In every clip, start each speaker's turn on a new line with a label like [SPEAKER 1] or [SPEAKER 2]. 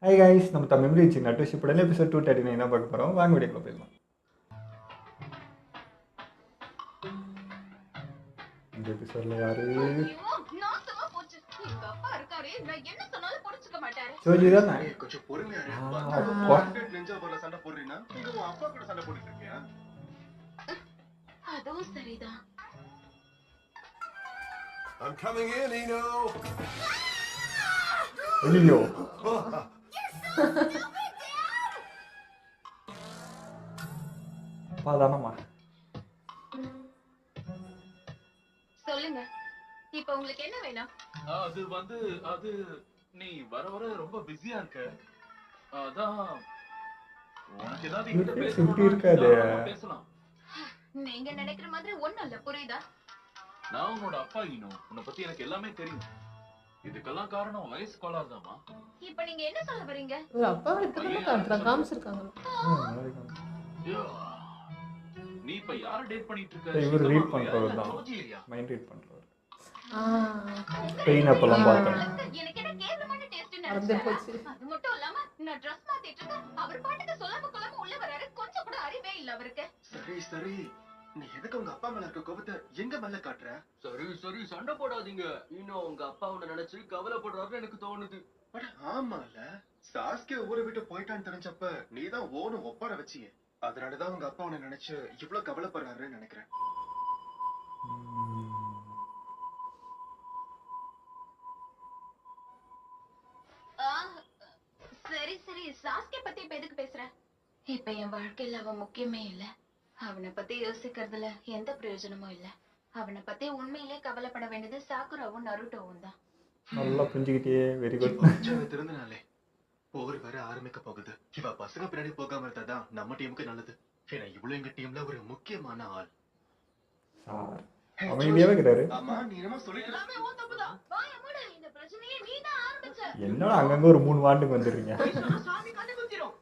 [SPEAKER 1] Hi guys, நம்ம Tamil memory நட்டுஷிப்போட episode 239 தான் பார்க்க போகிறோம். வாங்க வீடியோக்குள்ள போயிடலாம். இந்த எபிசோட்ல யாரு சொல்லிதான்
[SPEAKER 2] கொஞ்சம் பொறுமையா நெஞ்சா போல சண்டை போடுறீங்கன்னா நீங்க உன் அப்பா கூட சண்டை போட்டுட்டு இருக்கியா?
[SPEAKER 3] அதுவும் சரிதான்.
[SPEAKER 4] I'm coming in, Eno.
[SPEAKER 1] ஐயோ பாதானமா
[SPEAKER 3] சொல்லுங்க, இப்ப உங்களுக்கு என்ன வேணும்?
[SPEAKER 5] அது நீ வர வர ரொம்ப பிஸியா இருக்க. அதான் உனக்கு ஏதாவது என்கிட்ட பேசலாம்.
[SPEAKER 3] நீங்க நினைக்கிற மாதிரி ஒண்ணும் இல்ல, புரியுதா?
[SPEAKER 5] நான் உன்னோட அப்பா இன்னும் உன்னை பத்தி எனக்கு எல்லாமே தெரியும். இதுக்கெல்லாம் காரணம் வயசு கோளாறு தாமா.
[SPEAKER 3] இப்ப நீங்க என்ன சொல்ல வரீங்க?
[SPEAKER 6] அப்பா காமிச்சிருக்காங்க.
[SPEAKER 5] நீ இப்ப யார டேட் பண்ணிட்டு இருக்க?
[SPEAKER 1] இவர் ரீட் பண்றவர் தான், மைண்ட் ரீட் பண்றவர். பெயின் அப்பலாம் பார்த்தேன்.
[SPEAKER 3] எனக்கு என்ன கேவலமான டேஸ்ட் நினைச்சேன். அது மட்டும் இல்லாம நான் Dress மாத்திட்டு இருக்கேன், அவர் பாட்டுக்கு சொல்லாம கொள்ளாம உள்ள வராரு. கொஞ்சம் கூட அறிவே இல்ல அவருக்கு.
[SPEAKER 2] சரி நீ எதுக்கு உங்க அப்பா மேல இருக்க கோபத்தை எங்க மேல காட்டுற?
[SPEAKER 7] சரி சண்டை போடாதீங்க. இன்னும் உங்க அப்பா உன்னை நினைச்சு கவலைப்படுறாருன்னு எனக்கு தோணுது.
[SPEAKER 2] ஆமால, சாஸ்கே ஊரை விட்டு போயிட்டான்னு தெரிஞ்சப்ப நீதான் ஓனும் ஒப்பார வச்சியே. அதனாலதான் உங்க அப்பா உன்னை நினைச்சு இவ்வளவு கவலைப்படுறாருன்னு நினைக்கிறேன்.
[SPEAKER 3] சரி சாஸ்கே பத்தி இப்ப எதுக்கு பேசுற? இப்ப என் வாழ்க்கையில அவன் முக்கியமே இல்ல. அவனை பத்தி யோசிக்கிறதுல எந்த பிரயோஜனமும் இல்ல. அவனை பத்தி உண்மையிலே கவலைப்பட வேண்டியது சாக்குராவும் நருட்டோவும் தான்.
[SPEAKER 1] நல்லா புரிஞ்சுக்கிட்டே. Very good.
[SPEAKER 2] திறந்தனாலே போர் வர ஆரம்பிக்க போகுது. இவ பசங்க பின்னாடி போகாம இருந்தாதான் நம்ம டீமுக்கு நல்லது. ஏன்னா இவ்வளவு எங்க டீம்ல ஒரு முக்கியமான ஆள்.
[SPEAKER 1] அமைதியாவே கிடையாது.
[SPEAKER 2] ஆமா, நீ என்னமோ சொல்லிட்டு
[SPEAKER 3] எல்லாமே உன் தப்புதான். வாய மூடு. இந்த பிரச்சனையை நீதான் ஆரம்பிச்ச.
[SPEAKER 1] என்னடா அங்கங்க ஒரு 3 வாண்டுக்கு வந்துடுறீங்க.
[SPEAKER 3] சாமி கண்ணு குத்திரும்.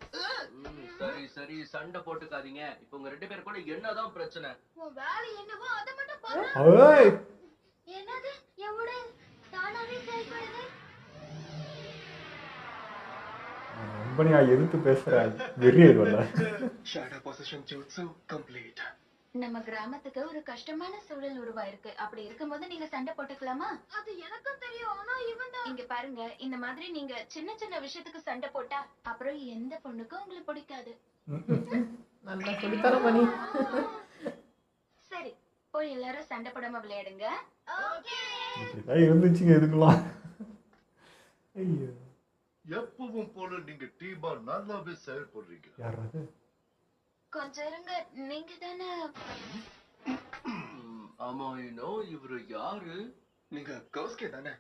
[SPEAKER 7] சரி சண்டை போட்டுக்காதீங்க. இப்ப உங்க 2 பேர் கூட என்னதான் பிரச்சனை?
[SPEAKER 3] உன் வேலை என்னவோ அதை மட்டும் பாரு.
[SPEAKER 1] ஓய்,
[SPEAKER 3] என்னது எவ்வளவு தானாவே செயல்படுது?
[SPEAKER 1] கம்பெனியா எதிர்த்து பேசுற வெறியல் வல்ல.
[SPEAKER 2] Shadow position jutsu complete.
[SPEAKER 3] நம்ம கிராமத்துக்கு ஒரு கஷ்டமான சூழல் உருவாயிருக்கு. அப்படி இருக்கும்போது நீங்க சண்டை போட்டுக்கலாமா? அது எனக்கும் தெரியும். ஆனா இவன் தான். இங்க பாருங்க, இந்த மாதிரி நீங்க சின்ன சின்ன விஷயத்துக்கு சண்டை போட்டா அப்புறம் எந்த பொண்ணுக்கும் உங்களுக்கு பிடிக்காது.
[SPEAKER 6] நல்லா சொல்லித்தர பண்ணி.
[SPEAKER 3] சரி, போய் எல்லாரும் சண்டை போடாம விளையாடுங்க.
[SPEAKER 1] இப்படிதான் இருந்துச்சுங்க இதுக்கெல்லாம். ஐயோ,
[SPEAKER 4] எப்பவும் போல நீங்க டீமா நல்லாவே செயல்படுறீங்க.
[SPEAKER 1] யாராவது
[SPEAKER 3] கொஞ்சம் இருங்க. நீங்க தானே
[SPEAKER 7] ஆமா இன்னும் இவரு யாரு?
[SPEAKER 2] நீங்க கௌஸ்கே தானே?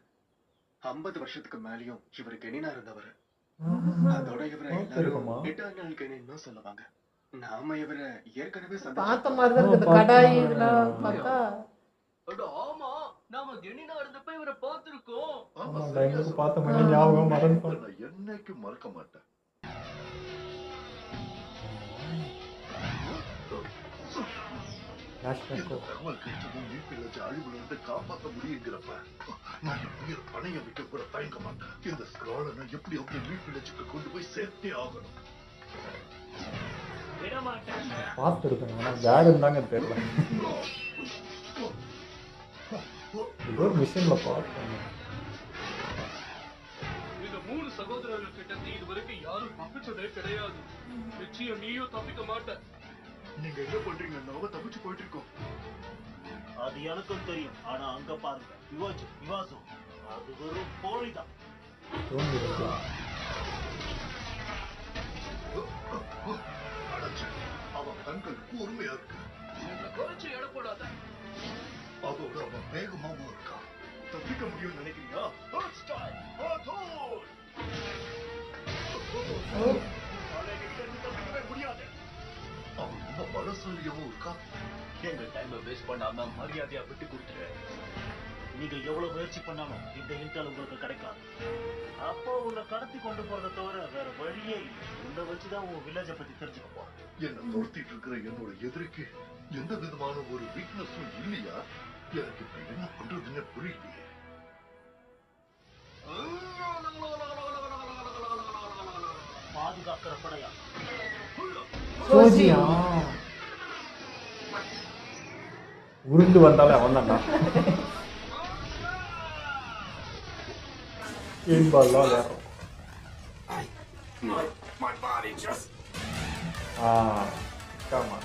[SPEAKER 2] 50 வருஷத்துக்கு மேலயும் இவரு கெனினா இருந்தவர். அதோட இவரை எல்லாரும் இட்டர்னல் கெனின்னு சொல்லுவாங்க. நாம இவரை ஏற்கனவே
[SPEAKER 6] பார்த்த மாதிரி தான் இருக்கு. கடாய் இதெல்லாம் பார்த்தா.
[SPEAKER 7] ஆமா, நாம கெனினா இருந்தப்ப இவரை பார்த்திருக்கோம்.
[SPEAKER 1] ஆமாடா, எங்களுக்கு பார்த்த மாதிரி ஞாபகம் மறந்து
[SPEAKER 4] நான் என்னைக்கும் மறக்க மாட்டேன். காப்பாற்ற முடியுங்கிறப்ப நான் உயிர் பணைய விட்டு கூட தயங்க மாட்டேன். இந்த ஸ்க்ரால நான் எப்படி மீட்பிழைச்சுக்கு கொண்டு போய் சேர்த்தே ஆகணும்.
[SPEAKER 1] பார்த்துருக்கேன், ஆனா யாருன்னு தாங்க தெரியல. ஏதோ ஒரு மிஷின்ல பார்த்தேன்.
[SPEAKER 5] இந்த 3 சகோதரர்கள் கிட்ட இது வரைக்கும் யாரும் தப்பிச்சதே கிடையாது. நிச்சயம் நீயும் தப்பிக்க மாட்ட.
[SPEAKER 2] நீங்க என்ன பண்றீங்க? நாம தப்பிச்சு போயிட்டு இருக்கோம்.
[SPEAKER 8] அது எனக்கும் தெரியும். ஆனா அங்க பாருங்க, விவாசு அது ஒரு போலிதான்.
[SPEAKER 4] அவன் கண்கள் கூர்மையா இருக்கு.
[SPEAKER 7] குறைச்சு எடை போடாத.
[SPEAKER 4] அதோட அவன் வேகமாவும் இருக்கான்.
[SPEAKER 2] தப்பிக்க முடியும்னு நினைக்கிறீங்களா? தப்பிக்கவே முடியாது.
[SPEAKER 4] அவன் ரொம்ப பலசாலியாவும் இருக்கான்.
[SPEAKER 8] எங்க டைமை வேஸ்ட் பண்ணாம மரியாதையா விட்டு கொடுத்துரு. நீங்க எவ்வளவு முயற்சி பண்ணாலும் இந்த இன்டெல் உங்களுக்கு கிடைக்காது. அப்போ உன்னை கடத்தி கொண்டு போறதை தவிர வேற வழியே இல்லை. உன்னை வச்சுதான் உன் வில்லேஜை பத்தி தெரிஞ்சுக்க போறேன்.
[SPEAKER 4] என்ன துரத்திட்டு இருக்கிற என்னோட எதிரிக்கு எந்த விதமான ஒரு வீக்னஸும் இல்லையா? எனக்கு இப்ப என்ன பண்றதுன்னு புரியலையே.
[SPEAKER 8] பாதுகாக்கிற படையா?
[SPEAKER 6] சோஜியா
[SPEAKER 1] உருண்டு வந்தாலே அவன் தான்டா. பால்லாம் விளையாடுறோம். ஆமா.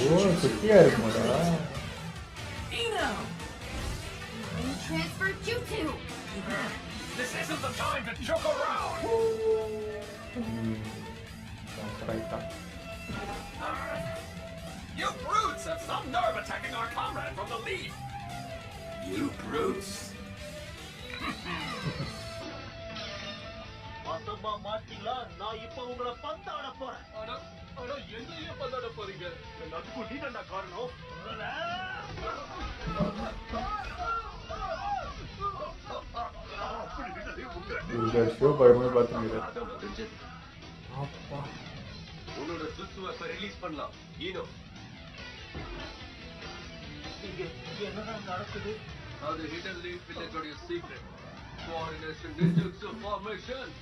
[SPEAKER 1] ஓ சுத்தியா இருக்குமாடா. Right.
[SPEAKER 9] You brutes have some nerve attacking our comrade from the lead. You brutes.
[SPEAKER 8] மொத்தமா மாட்டீங்களா? நான் இப்ப உங்களை பந்தாட போறேன்.
[SPEAKER 5] ஆனா எங்கேயே பந்தாட போறீங்க?
[SPEAKER 8] அதுக்கு நீ என்ன காரணம்?
[SPEAKER 1] இந்த ஷோ பயமே பார்த்துங்க.
[SPEAKER 7] அப்பா உன்னோட சுத்துவ ரிலீஸ் பண்ணலாம். ஈனோ
[SPEAKER 8] இங்க என்னதான் நடக்குது?
[SPEAKER 7] அது ஹிடன் லீஃப் வில்லேஜோட சீக்ரெட் கோஆர்டினேஷன் நிஞ்சுட்சு ஃபார்மேஷன்.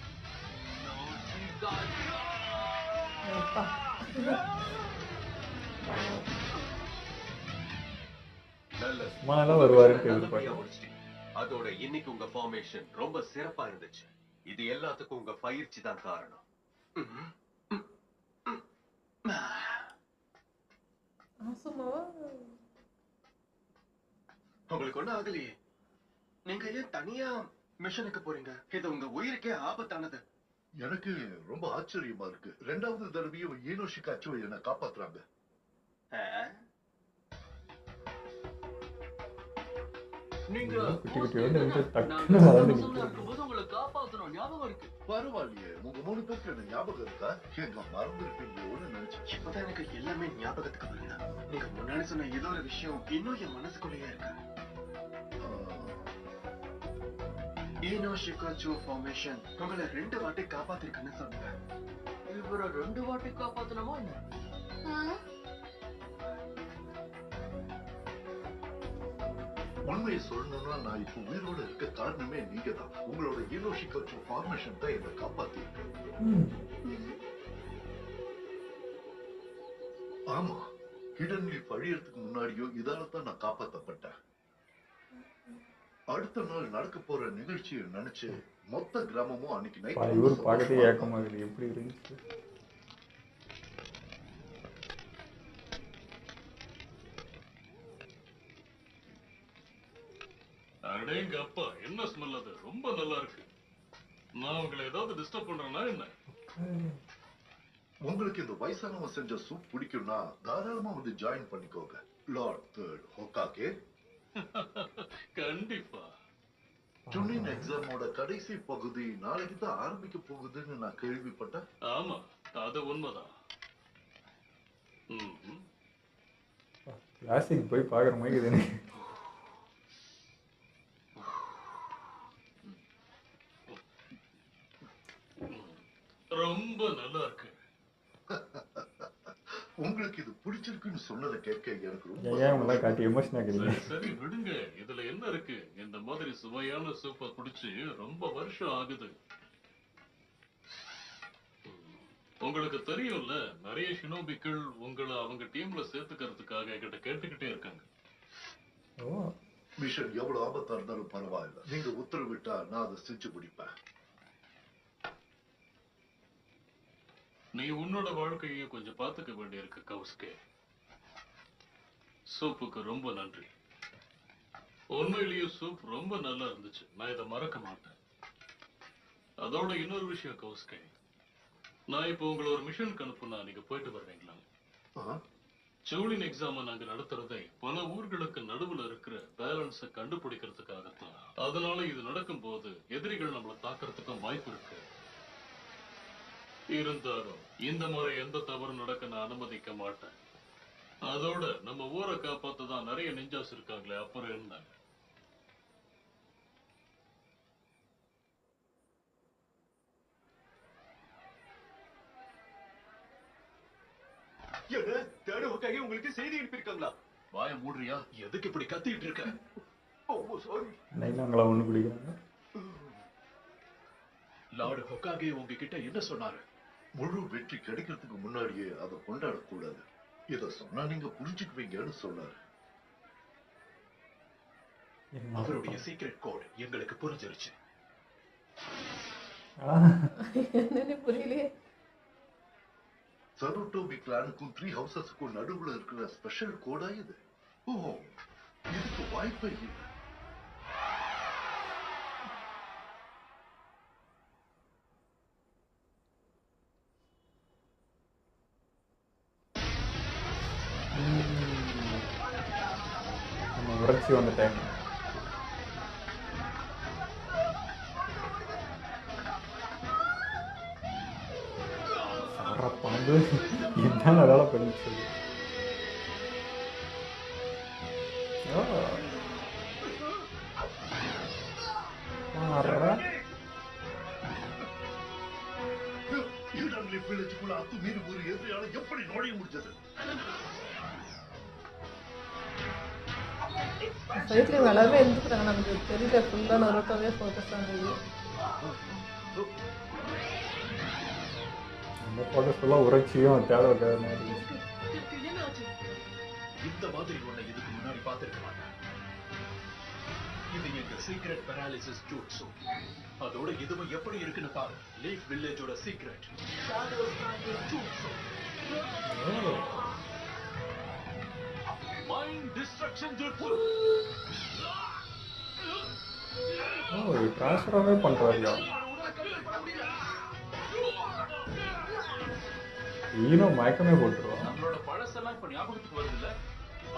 [SPEAKER 1] சும்மாலாம் வருவாருன்னு எதிர்பார்த்தேன்.
[SPEAKER 7] அதோட இன்னைக்கு உங்க ஃபார்மேஷன் ரொம்ப சிறப்பா இருந்துச்சு. இது எல்லாத்துக்கும் உங்க பயிற்சி தான் காரணம்.
[SPEAKER 2] உங்களுக்கு ஒண்ணும் ஆகலையே. நீங்க ஏன் தனியா மிஷனுக்கு போறீங்க? இது உங்க உயிருக்கே ஆபத்தானது.
[SPEAKER 4] எனக்கு ரொம்ப ஆச்சரியமா இருக்கு. 2வது தடவையும் ஈனோ ஷிகாச்சோ என்ன காப்பாத்துறாங்க.
[SPEAKER 7] நீங்க உங்களை காப்பாத்தணும் ஞாபகம் இருக்கு.
[SPEAKER 4] பரவாயில்லையே, உங்க 3 பேருக்கு என்ன ஞாபகம் இருக்கா? எங்க மறந்துருப்பீங்களோன்னு நினைச்சேன்.
[SPEAKER 2] இப்பதான் எனக்கு எல்லாமே ஞாபகத்துக்கு வருது. நீங்க முன்னாடி சொன்ன ஏதோ ஒரு விஷயம் இன்னும் என் மனசுக்குள்ளேயே இருக்கு. ஈனோ ஷிகாச்சோ ஃபார்மேஷன் உங்களை 2 வாட்டி காப்பாத்திருக்குன்னு சொன்னாங்க.
[SPEAKER 7] இவரை 2 வாட்டி காப்பாத்தணுமா என்ன?
[SPEAKER 4] உண்மையை சொல்லணும்னா நான் இப்ப உயிரோட இருக்க காரணமே நீங்க தான். உங்களோட ஈனோ ஷிகாச்சோ ஃபார்மேஷன் தான் என்னை காப்பாத்திருக்கு. ஆமா, ஹிடன் லீஃப் அழியறதுக்கு முன்னாடியோ இதால தான் நான் காப்பாற்றப்பட்டேன். அடுத்த நாள் நடக்க போற நிகழ்ச்சியை நினைச்சு மொத்த கிராமமும் அன்னைக்கு நைட்
[SPEAKER 1] இவர் பார்க்கவே ஏக்கமாக எப்படி இருந்துச்சு.
[SPEAKER 5] அடேங்க அப்பா, என்ன ஸ்மெல் அது? ரொம்ப நல்லா இருக்கு. நான் உங்களை ஏதாவது டிஸ்டர்ப் பண்றேன்னா என்ன?
[SPEAKER 4] உங்களுக்கு இந்த வயசானவன் செஞ்ச சூப் பிடிக்கும்னா தாராளமா வந்து ஜாயின் பண்ணிக்கோங்க. Lord Third Hokage.
[SPEAKER 5] கண்டிப்பா.
[SPEAKER 4] டுனின் எக்ஸாமோட கடைசி பகுதி நாளைக்கு தான் ஆரம்பிக்க போகுதுன்னு நான் கேள்விப்பட்டேன்.
[SPEAKER 5] ஆமா, அது உண்மைதான்.
[SPEAKER 1] கிளாசிக் போய் பாக்குற மாதிரி இது.
[SPEAKER 5] ரொம்ப நல்லா இருக்கு.
[SPEAKER 4] உங்களுக்கு இது பிடிச்சிருக்குன்னு சொன்னதை கேட்க எனக்கு
[SPEAKER 1] ரொம்ப காட்டி எமோஷன் ஆகுது.
[SPEAKER 5] சரி விடுங்க, இதுல என்ன இருக்கு? இந்த மாதிரி சுவையான சூப்பை குடிச்சு ரொம்ப வருஷம் ஆகுது. உங்களுக்கு தெரியும்ல, நிறைய ஷினோபிக்கள் உங்களை அவங்க டீம்ல சேர்த்துக்கிறதுக்காக என்கிட்ட கேட்டுக்கிட்டே இருக்காங்க.
[SPEAKER 4] மிஷன் எவ்வளவு ஆபத்தா இருந்தாலும் பரவாயில்ல, நீங்க உத்தரவிட்டா நான் அதை செஞ்சு முடிப்பேன்.
[SPEAKER 5] நீ உன்னோட வாழ்க்கையை கொஞ்சம் பார்த்துக்க வேண்டியிருக்கு கவுஸ்கே. சூப்புக்கு ரொம்ப நன்றி. உண்மையிலேயே சூப் ரொம்ப நல்லா இருந்துச்சு. நான் இதை மறக்க மாட்டேன். அதோட இன்னொரு விஷயம் கவுஸ்கே, நான் இப்போ உங்களை ஒரு மிஷனுக்கு அனுப்புனா நீங்க போயிட்டு வருவீங்களா? சூலின் எக்ஸாம் நாங்க நடத்துறதே பல ஊர்களுக்கு நடுவுல இருக்கிற பேலன்ஸை கண்டுபிடிக்கிறதுக்காகத்தான். அதனால இது நடக்கும் போது எதிரிகள் நம்மளை தாக்குறதுக்கும் வாய்ப்பு இருக்கு. இருந்தாலும் இந்த முறை எந்த தவறு நடக்க நான் அனுமதிக்க மாட்டேன். அதோட நம்ம ஊரை காப்பாத்த தான் நிறைய நிஞ்சாஸ் இருக்காங்களே, அப்புறம் என்ன?
[SPEAKER 7] உங்களுக்கு செய்தி அனுப்பியிருக்காங்களா?
[SPEAKER 5] வாய மூடுறியா?
[SPEAKER 7] எதுக்கு இப்படி கத்திட்டு இருக்க?
[SPEAKER 1] ஒண்ணு குடிக்கிறாங்க.
[SPEAKER 8] லார்டு ஹொக்காகே உங்ககிட்ட என்ன சொன்னாரு?
[SPEAKER 4] முழு வெற்றி கிடைக்கிறதுக்கு முன்னாடியே அதை கொண்டாடக்கூடாது. இத சொன்னா நீங்க புரிஞ்சுக்குவீங்கன்னு சொன்னாரு.
[SPEAKER 8] அவருடைய சீக்ரெட் கோட் எங்களுக்கு புரிஞ்சிருச்சு.
[SPEAKER 6] என்னன்னு புரியலையே.
[SPEAKER 4] சரோட்டோபி கிளானுக்கும் 3 ஹவுசஸ்க்கும் நடுவுல இருக்கிற ஸ்பெஷல் கோடா இது? ஓ, இதுக்கு வாய்ப்பே இல்லை.
[SPEAKER 1] நம்ம உரைச்சி வந்த டைம் பாம்பு என்ன வேலை பண்ணிச்சு.
[SPEAKER 4] ஈடன்லி வில்லேஜுக்குள்ள அத்துமீறி ஒரு எதிரியால எப்படி நுழைய முடிஞ்சது?
[SPEAKER 6] சைட்ல இவங்க எல்லாருமே எழுந்துக்கிறாங்க. நமக்கு தெரியல. ஃபுல்லா நரோட்டோவே ஃபோக்கஸ் ஆனது.
[SPEAKER 1] அந்த ஃபோக்கஸ் ஃபுல்லாக உரைச்சியும் தேவை வைக்கிற மாதிரி.
[SPEAKER 8] இந்த மாதிரி ஒண்ணு இதுக்கு முன்னாடி பார்த்திருக்க மாட்டேன். இது எங்க சீக்ரெட் பெராலிசிஸ் ஜூட்ஸு. அதோட இதுவும் எப்படி இருக்குன்னு பாரு. லீஃப் வில்லேஜோட சீக்ரெட் மைண்ட் டிஸ்ட்ரக்ஷன் ஜூட்ஸு.
[SPEAKER 1] ட்ரான்ஸ்ஃபராகவே பண்ணுறாருயா. ஈனோ மயக்கமே போட்டுருவோம்.
[SPEAKER 8] நம்மளோட பழசெல்லாம் இப்ப ஞாபகத்துக்கு வருது இல்ல?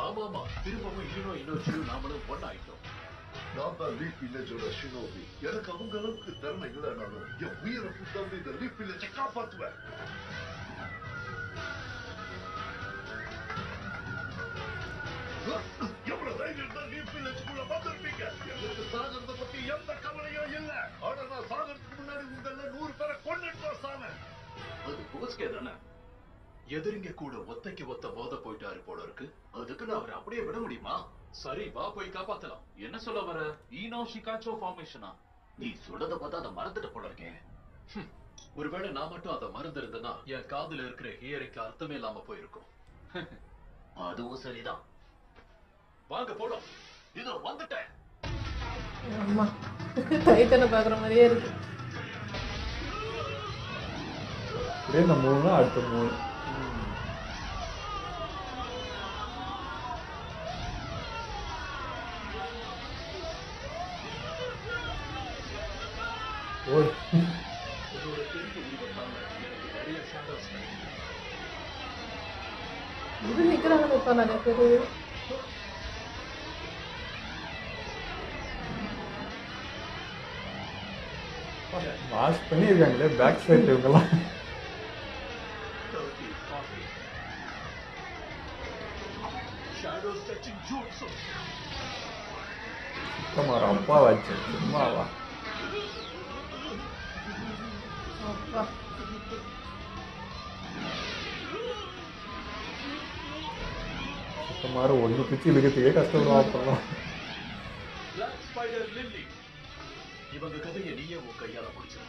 [SPEAKER 8] ஆமாமா, திரும்பவும் இன்னொரு நாமளும் ஒன்னாயிட்டோம்.
[SPEAKER 4] நான் தான் லீஃப் வில்லேஜோட ஷினோபி. எனக்கு அவங்க அளவுக்கு திறமை இல்லைனாலும் என் உயிரை புத்தாந்து இந்த லீஃப் வில்லேஜை காப்பாற்றுவேன். எவ்வளவு தைரியம் தான் லீஃப் வில்லேஜுக்குள்ள வந்திருப்பீங்க? எனக்கு சாகிறத பத்தி எந்த கவலையும் இல்ல. ஆனா நான் சாகிறதுக்கு முன்னாடி உங்கள 100 பேரை கொன்னுட்டு சாவேன்.
[SPEAKER 8] அது போஸ்கே தானே? எதிரிங்க கூட ஒத்தைக்கு ஒத்த மோத போயிட்டாரு போல இருக்கு. அதுக்கு நான் அவரை அப்படியே விட முடியுமா? சரி, வா போய் காப்பாத்தலாம். என்ன சொல்ல வர? ஈனோ ஷிகாச்சோ ஃபார்மேஷனா? நீ சொல்றத பார்த்தா அதை மறந்துட்ட போல இருக்கேன். ஒருவேளை நான் மட்டும் அதை மறந்து இருந்தேன்னா என் காதுல இருக்கிற ஹியரிங்க்கு அர்த்தமே இல்லாம போயிருக்கும். அதுவும் சரிதான். வாங்க போலாம். இதோ வந்துட்டேன்.
[SPEAKER 6] அம்மா டைட்டனை பாக்குற மாதிரியே இருக்கு.
[SPEAKER 1] அப்படியே இந்த 3 அடுத்த 3.
[SPEAKER 6] இது நிக்கிறாங்க இப்ப நிறைய பேரு.
[SPEAKER 1] வாஷ் பண்ணியிருக்காங்களே பேக் சைட் இவங்கெல்லாம். சுத்தமாக அப்பா வச்சு சும்மாவா?
[SPEAKER 6] அப்பா
[SPEAKER 1] சுத்தமாக ஒன்று பிச்சு இழுக்கிறதுக்கே கஷ்டப்படுவோம். அப்பெல்லாம்
[SPEAKER 8] இவங்க கதையை நீயே உன் கையால முடிச்சு.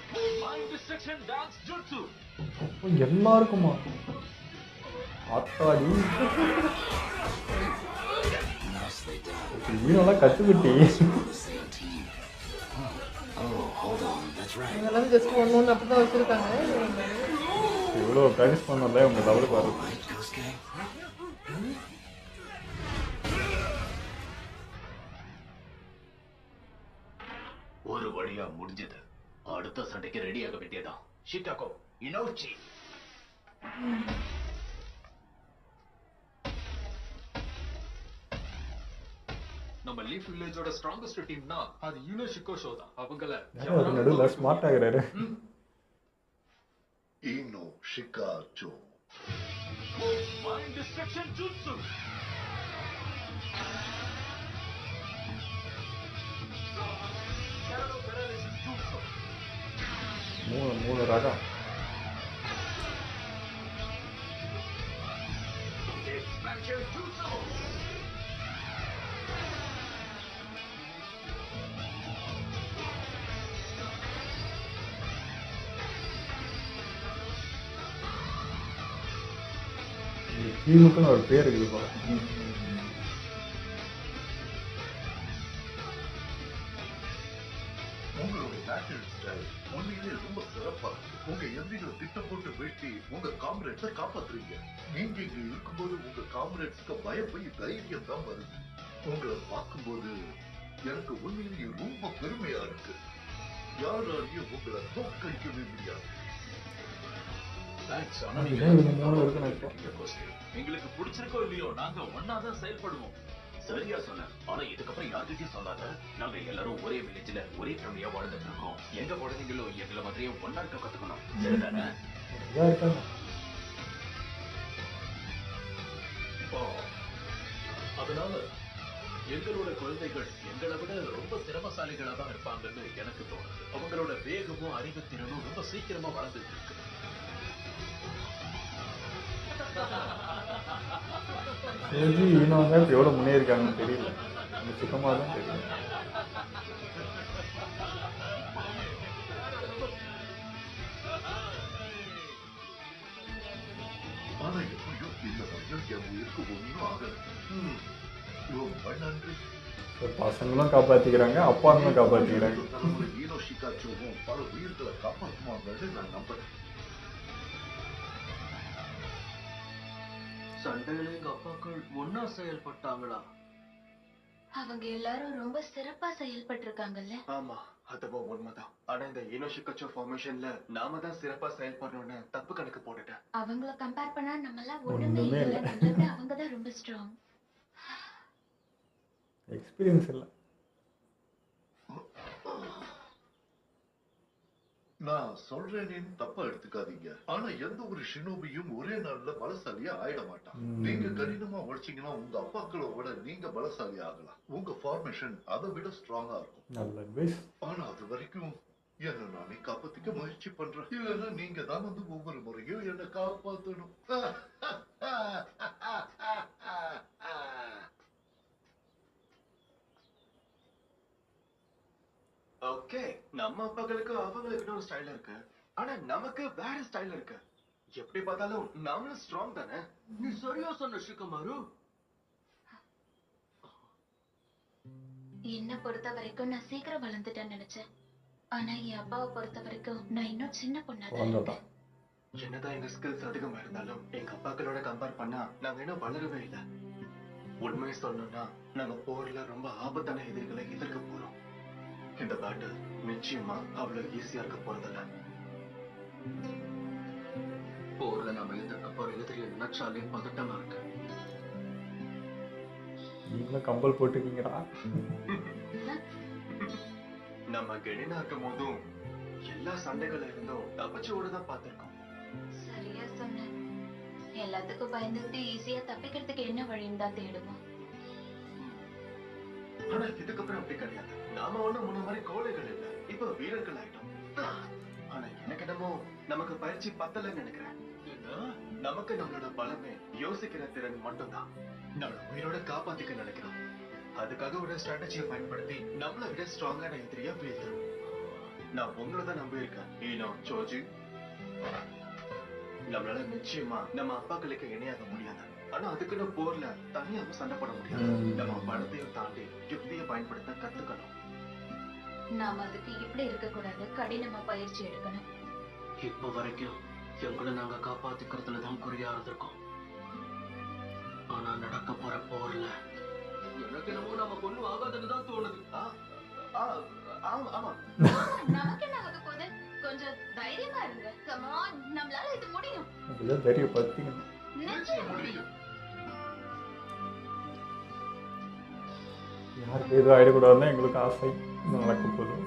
[SPEAKER 1] எல்லாருக்குமா? ஆத்தாடி ஈனெல்லாம் கற்றுக்கிட்டி.
[SPEAKER 6] இதெல்லாம் ஜஸ்ட் ஒன்று அப்படிதான் வச்சிருக்காங்க.
[SPEAKER 1] இவ்வளோ ப்ராக்டிஸ் பண்ணல உங்க லெவலுக்கு வரும்.
[SPEAKER 8] ஒரு வழியா முடிஞ்சது. அடுத்த சண்டைக்கு ரெடியாக வேண்டியதான். ஷிகாகோ இனோச்சி. நம்ம லீஃப் வில்லேஜோட ஸ்ட்ராங்கஸ்ட் டீம்னா அது யூனோ ஷிகோஷோ தான். அவங்கள
[SPEAKER 1] நடுவில் ஸ்மார்ட் ஆகுறாரு.
[SPEAKER 4] Ino Shikacho
[SPEAKER 8] mind destruction jutsu.
[SPEAKER 1] மூணு ரகம். டீமுக்குன்னு ஒரு பேர் இருக்குது போல.
[SPEAKER 4] உங்களுடைய பேட்டில் ஸ்டைல் உண்மையிலே ரொம்ப சிறப்பா இருக்கு. உங்க எதிரிகளை திட்டம் போட்டு வீழ்த்தி உங்க காம்ரேட்ஸை காப்பாத்துறீங்க. நீங்க இங்க இருக்கும்போது உங்க காம்ரேட்ஸ்க்கு பயம் போய் தைரியம் தான் வருது. உங்களை பார்க்கும்போது எனக்கு உண்மையிலேயே ரொம்ப பெருமையா இருக்கு. யாராலையும் உங்களை தோற்கடிக்கவே முடியாது.
[SPEAKER 8] Thanks. ஆனா
[SPEAKER 1] ஏன்
[SPEAKER 8] நீங்க
[SPEAKER 1] இவங்க 3 இருக்குன்னு நினைக்கிறேன்.
[SPEAKER 8] எங்களுக்கு பிடிச்சிருக்கோ இல்லையோ நாங்க ஒன்னாதான் செயல்படுவோம். சரியா சொன்ன. ஆனா இதுக்கப்புறம் யார்கிட்டயும் சொல்லாத. நாங்க எல்லாரும் ஒரே வில்லேஜ்ல ஒரே ஃபேமிலியா வாழ்ந்துட்டு இருக்கோம். எங்க குழந்தைங்களும் எங்களை மாதிரியே ஒன்னா இருக்க கத்துக்கணும். சரிதானே?
[SPEAKER 1] இதாக இருக்காங்க.
[SPEAKER 8] அதனால எங்களோட குழந்தைகள் எங்களை விட ரொம்ப திறமசாலிகளா தான் இருப்பாங்கன்னு எனக்கு தோணுது. அவங்களோட வேகமும் அறிவுத்திறனும் ரொம்ப சீக்கிரமா வளர்ந்துட்டு இருக்கு.
[SPEAKER 1] சரி, இன்னொரு இப்போ எவ்வளோ முன்னேறிருக்காங்கன்னு தெரியல. அந்த சுத்தமாக தான் தெரியும்.
[SPEAKER 4] ஆனா எப்படியோ இந்த வரையும் என் உயிருக்கு ஒன்றும் ஆகல. ரொம்ப நன்றி.
[SPEAKER 1] இப்போ பசங்களும் காப்பாற்றிக்கிறாங்க, அப்பாங்களும் காப்பாற்றிக்கிறாங்க.
[SPEAKER 4] தலைமுறை ஈனோ ஷிகாச்சுவும் பல உயிர்களை காப்பாற்றுவாங்கன்னு நான் நம்புறேன்.
[SPEAKER 2] சண்டையில எங்க அப்பாக்கள் ஒன்னா செயல்பட்டாங்களா?
[SPEAKER 3] அவங்க எல்லாரும் ரொம்ப சிறப்பா செயல்பட்டு இருக்காங்கல்ல.
[SPEAKER 2] ஆமா, அதுவும் உண்மைதான். ஆனா இந்த ஈனோஷிகச்சோ ஃபார்மேஷன்ல நாம தான் சிறப்பா செயல்படணும்னு தப்பு கணக்கு போட்டுட்டேன்.
[SPEAKER 3] அவங்கள கம்பேர் பண்ணா நம்ம எல்லாம் ஒண்ணுமே
[SPEAKER 1] ஒண்ணுமே
[SPEAKER 3] இல்ல.
[SPEAKER 1] இல்ல.
[SPEAKER 3] நம்மள விட அவங்க தான் ரொம்ப ஸ்ட்ராங்.
[SPEAKER 1] எக்ஸ்பீரியன்ஸ் இல்லை.
[SPEAKER 4] நான் சொல்றேன்னு தப்பா எடுத்துக்காதீங்க. ஆனா எந்த ஒரு ஷினோபியும் ஒரே நாள்ல பலசாலியா ஆயிட மாட்டான். நீங்க கடினமா உழைச்சீங்கன்னா உங்க அப்பாக்களை விட நீங்க பலசாலி ஆகலாம். உங்க ஃபார்மேஷன் அதை விட ஸ்ட்ராங்கா இருக்கும்.
[SPEAKER 1] நல்ல அட்வைஸ்.
[SPEAKER 4] ஆனா அது வரைக்கும் என்ன நானே காப்பாத்திக்க முயற்சி பண்றேன். இல்லைன்னா நீங்க தான் வந்து ஒவ்வொரு முறையும் என்ன காப்பாத்தணும்.
[SPEAKER 2] ஓகே, நம்ம அப்பாக்களுக்கு அவங்களுக்கு ஒரு ஸ்டைல் இருக்கு. ஆனா நமக்கு வேற ஸ்டைல் இருக்கு. எப்படி பார்த்தாலும் நாமளும் ஸ்ட்ராங் தானே. நீ சரியா சொன்ன ஷிகமாரு.
[SPEAKER 3] என்ன பொறுத்த வரைக்கும் நான் சீக்கிரம் வளர்ந்துட்டேன்னு நினைச்சேன். ஆனா என் அப்பாவை பொறுத்த வரைக்கும் நான் இன்னும் சின்ன பொண்ணா தான் இருக்கேன்.
[SPEAKER 2] என்னதான் எங்க ஸ்கில்ஸ் அதிகமா இருந்தாலும் எங்க அப்பாக்களோட கம்பேர் பண்ணா நாங்க இன்னும் வளரவே இல்லை. உண்மையை சொல்லணும்னா நாங்க போர்ல ரொம்ப ஆபத்தான எதிரிகளை எதிர்க்க போறோம். இந்த பேட்டில் நிச்சயமா அவ்வளவு ஈஸியா இருக்க போறதில்ல. போர்ல நாம எதிர்க்க போற எதிரியை நினைச்சாலே பதட்டமா இருக்கு.
[SPEAKER 1] நீங்களும் கம்பல் போட்டுக்கீங்கடா.
[SPEAKER 2] நம்ம கெனினா இருக்கும் போதும் எல்லா சண்டைகள்ல இருந்தும் தப்பிச்சு ஓடதான் பார்த்திருக்கோம்.
[SPEAKER 3] சரியா சொன்ன. எல்லாத்துக்கும் பயந்துட்டு ஈஸியா தப்பிக்கிறதுக்கு என்ன வழின்னு தான் தேடுவோம்.
[SPEAKER 2] ஆனா இதுக்கப்புறம் அப்படி கிடையாது. நாம ஒண்ணும் முன்ன மாதிரி கோழைகள் இல்ல, இப்ப வீரர்கள் ஆயிட்டோம். ஆனா எனக்கு என்னமோ நமக்கு பயிற்சி பத்தலன்னு நினைக்கிறேன். நமக்கு நம்மளோட பலமே யோசிக்கிற திறன் மட்டும்தான். நம்மள உயிரோட காப்பாத்திக்க நினைக்கிறோம். அதுக்காக ஒரு ஸ்ட்ராட்டஜியை பயன்படுத்தி நம்மளை விட ஸ்ட்ராங்கான எதிரியா வீழ்த்தணும். நான் உங்களை தான் நம்பி இருக்கேன். ஈனோ சோஜி, நம்மளால நிச்சயமா நம்ம அப்பாக்களுக்கு இணையாக முடியாது. ஆனா அதுக்குன்னு போர்ல தனியாக சண்டை போட முடியாது. நம்ம பலத்தையும் தாண்டி யுக்தியை பயன்படுத்த கத்துக்கணும்.
[SPEAKER 3] நாம அதுக்கு இப்படி இருக்க கூடாது, கடினமா பயிற்சி எடுக்கணும்.
[SPEAKER 2] இப்ப வரைக்கும் எங்களை நாங்க காப்பாத்திக்கிறதுல தான் குறியா இருந்திருக்கோம். ஆனா நடக்க போற போர்ல எனக்கு என்னமோ நம்ம பொண்ணு ஆகாதுன்னு தான் தோணுது. ஆமா.
[SPEAKER 3] நமக்கு என்ன ஆக போகுது? கொஞ்சம் தைரியமா இருங்க. Come on, நம்மளால இது முடியும்.
[SPEAKER 1] அப்படிதான் தைரியம் பத்திக்கணும்.
[SPEAKER 3] நிச்சயம் முடியும்.
[SPEAKER 1] யாருக்கு எதுவும் ஆயிடக்கூடாதுன்னு எங்களுக்கு ஆசை. நடக்க போதும்.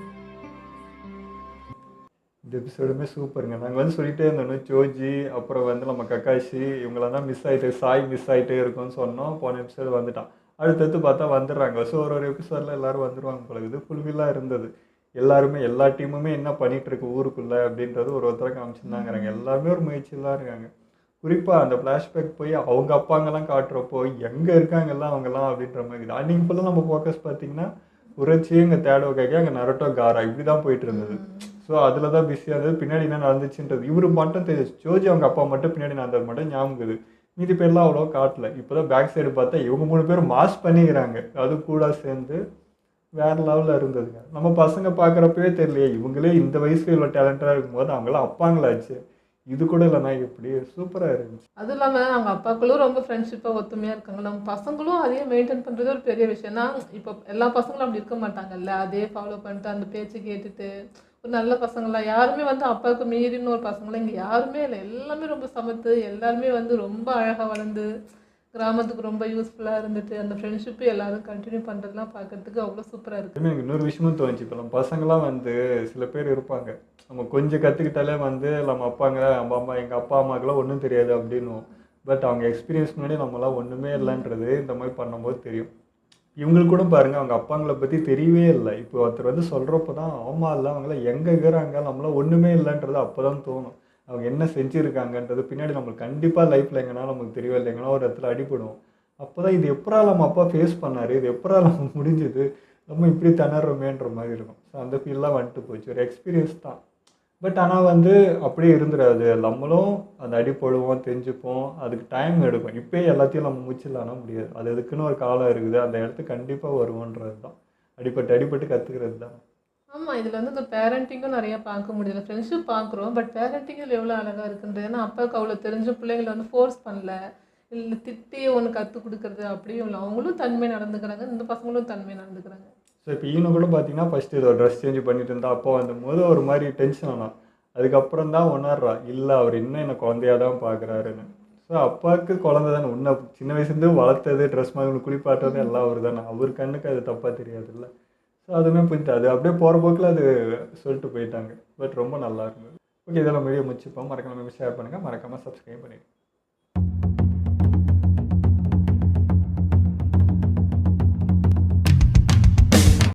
[SPEAKER 1] இந்த எபிசோடுமே சூப்பருங்க. நாங்கள் வந்து சொல்லிட்டே இருந்தோம், சோஜி அப்புறம் வந்து நம்ம கக்காஷி இவங்களாம் தான் மிஸ் ஆகிட்டு, சாய் மிஸ் ஆகிட்டே இருக்கும்னு சொன்னோம். போன எபிசோடு வந்துட்டான். அடுத்தடுத்து பார்த்தா வந்துடுறாங்க. ஸோ ஒரு எபிசோடில் எல்லோரும் வந்துடுவாங்க போல. இது ஃபுல்ஃபில்லாக இருந்தது. எல்லாருமே எல்லா டீமுமே என்ன பண்ணிகிட்டு இருக்கு ஊருக்குள்ளே அப்படின்றது ஒருத்தரை காமிச்சுருந்தாங்கிறாங்க. எல்லாருமே ஒரு முயற்சியில் தான் இருக்காங்க. குறிப்பாக அந்த ஃப்ளாஷ்பேக் போய் அவங்க அப்பாங்கெல்லாம் காட்டுறப்போ எங்கே இருக்காங்கல்லாம் அவங்கெல்லாம் அப்படின்ற மாதிரி இருக்குது. அன்றைக்கி ஃபுல்லாக நம்ம ஃபோக்கஸ் பார்த்தீங்கன்னா உரச்சி இங்கே தேடோ கேட்க அங்கே நரட்டோ காரா இப்படி தான் போயிட்டு இருந்தது. ஸோ அதில் தான் பிஸியாக இருந்தது. பின்னாடி என்ன நடந்துச்சுன்றது இவர் மட்டும் தெரியும். ஜோஜி அவங்க அப்பா மட்டும் பின்னாடி நடந்தது மட்டும் ஞாபகம் இருக்குது. மீதி பேர்லாம் அவ்வளோ காட்டல. இப்போ தான் பேக் சைடு பார்த்தா இவங்க 3 பேரும் மாஸ் பண்ணிக்கிறாங்க. அது கூட சேர்ந்து வேற லெவலில் இருந்ததுங்க. நம்ம பசங்க பார்க்குறப்பவே தெரியலையே இவங்களே இந்த வயசுல இவ்வளோ டேலண்டாக இருக்கும்போது அவங்களாம் அப்பாங்களாச்சு. இது கூட இல்லைனா எப்படி சூப்பராக இருந்துச்சு.
[SPEAKER 6] அதுவும் இல்லாமல் அவங்க அப்பாக்களும் ரொம்ப ஃப்ரெண்ட்ஷிப்பாக ஒத்துமையாக இருக்காங்க. நம்ம பசங்களும் அதையே மெயின்டைன் பண்ணுறது ஒரு பெரிய விஷயம். ஏன்னா இப்போ எல்லா பசங்களும் அப்படி இருக்க மாட்டாங்கல்ல. அதே ஃபாலோ பண்ணிட்டு அந்த பேச்சு கேட்டுட்டு ஒரு நல்ல பசங்களாம் யாருமே வந்து அப்பாவுக்கு மீறின்னு ஒரு பசங்களாம் இங்கே யாருமே இல்லை. எல்லாமே ரொம்ப சமத்து, எல்லாருமே வந்து ரொம்ப அழகாக வளர்ந்து கிராமத்துக்கு ரொம்ப யூஸ்ஃபுல்லாக இருந்துட்டு அந்த ஃப்ரெண்ட்ஷிப்பு எல்லாரும் கண்டினியூ பண்ணுறதுலாம் பார்க்கறதுக்கு அவ்வளோ சூப்பராக இருக்குது.
[SPEAKER 1] எனக்கு இன்னொரு விஷயமும் தோணுச்சு. இப்போ நம்ம பசங்களாம் வந்து சில பேர் இருப்பாங்க, நம்ம கொஞ்சம் கற்றுக்கிட்டாலே வந்து நம்ம அப்பாங்க நம்ம அம்மா எங்கள் அப்பா அம்மாக்கெல்லாம் ஒன்றும் தெரியாது அப்படின்னும். பட் அவங்க எக்ஸ்பீரியன்ஸ் முன்னாடி நம்மளாம் ஒன்றுமே இல்லைன்றது இந்த மாதிரி பண்ணும்போது தெரியும். இவங்களுக்கு கூட பாருங்கள் அவங்க அப்பாங்களை பற்றி தெரியவே இல்லை. இப்போ ஒருத்தர் வந்து சொல்கிறப்ப தான் ஆமாம் இல்லை அவங்களாம் எங்கே இருக்கிறாங்க நம்மளாம் ஒன்றுமே இல்லைன்றது அப்போ தான் தோணும். அவங்க என்ன செஞ்சுருக்காங்கன்றது பின்னாடி நம்மளுக்கு கண்டிப்பாக லைஃப்பில் எங்கன்னா நமக்கு தெரியவே இல்லை, எங்கன்னா ஒரு இடத்துல அடிபடும். அப்போ தான் இது எப்படா நம்ம அப்பா ஃபேஸ் பண்ணார், இது எப்படா நம்ம முடிஞ்சுது, நம்ம இப்படி திணறோமேன்ற மாதிரி இருக்கும். ஸோ அந்த ஃபீல்லாம் வந்துட்டு போச்சு. ஒரு எக்ஸ்பீரியன்ஸ் தான். பட் ஆனால் வந்து அப்படியே இருந்துடாது. நம்மளும் அந்த அடிப்படுவோம், தெரிஞ்சுப்போம், அதுக்கு டைம் எடுக்கும். இப்போயே எல்லாத்தையும் நம்ம முடிச்சிடலான்னா முடியாது. அது அதுக்குன்னு ஒரு காலம் இருக்குது. அந்த இடத்துக்கு கண்டிப்பாக வருவோன்றது தான். அடிபட்டு கற்றுக்கிறது தான்.
[SPEAKER 6] ஆமாம், இதில் வந்து இந்த பேரண்டிங்கும் நிறையா பார்க்க முடியல. ஃப்ரெண்ட்ஷிப் பார்க்குறோம், பட் பேரண்டிங்கில் எவ்வளோ அழகாக இருக்குன்றது. ஏன்னா அப்பாவுக்கு அவ்வளோ தெரிஞ்ச பிள்ளைங்களை வந்து ஃபோர்ஸ் பண்ணல, இல்லை திட்டி ஒன்று கற்றுக் கொடுக்குறது அப்படியும் இல்லை. அவங்களும் தன்மை நடந்துக்கிறாங்க, இந்த பசங்களும் தன்மை நடந்துக்கிறாங்க.
[SPEAKER 1] ஸோ இப்போ ஈவனை கூட பார்த்தீங்கன்னா ஃபஸ்ட்டு இது ஒரு ட்ரெஸ் சேஞ்ச் பண்ணிட்டு இருந்தா அப்பா வந்தபோது ஒரு மாதிரி டென்ஷன் ஆனான். அதுக்கப்புறம் தான் உணர்றா இல்லை அவர் இன்னும் என்னை குழந்தையாக தான் பார்க்குறாருன்னு. ஸோ அப்பாவுக்கு குழந்தை தானே, உன்னை சின்ன வயசுலேருந்து வளர்த்தது, ட்ரெஸ் மாதிரி குளிப்பாட்டுறது எல்லாம் அவர் தானே. அவர் கண்ணுக்கு அது தப்பாக தெரியாதுல்ல. ஸோ அதுவுமே போயிட்டு அது அப்படியே போகிற போக்கில் அது சொல்லிட்டு போயிட்டாங்க. பட் ரொம்ப நல்லா இருந்தது. ஓகே, இதெல்லாம் வீடியோ முடிச்சுப்போம். மறக்காம ஷேர் பண்ணுங்கள், மறக்காமல் சப்ஸ்கிரைப் பண்ணிடுங்க.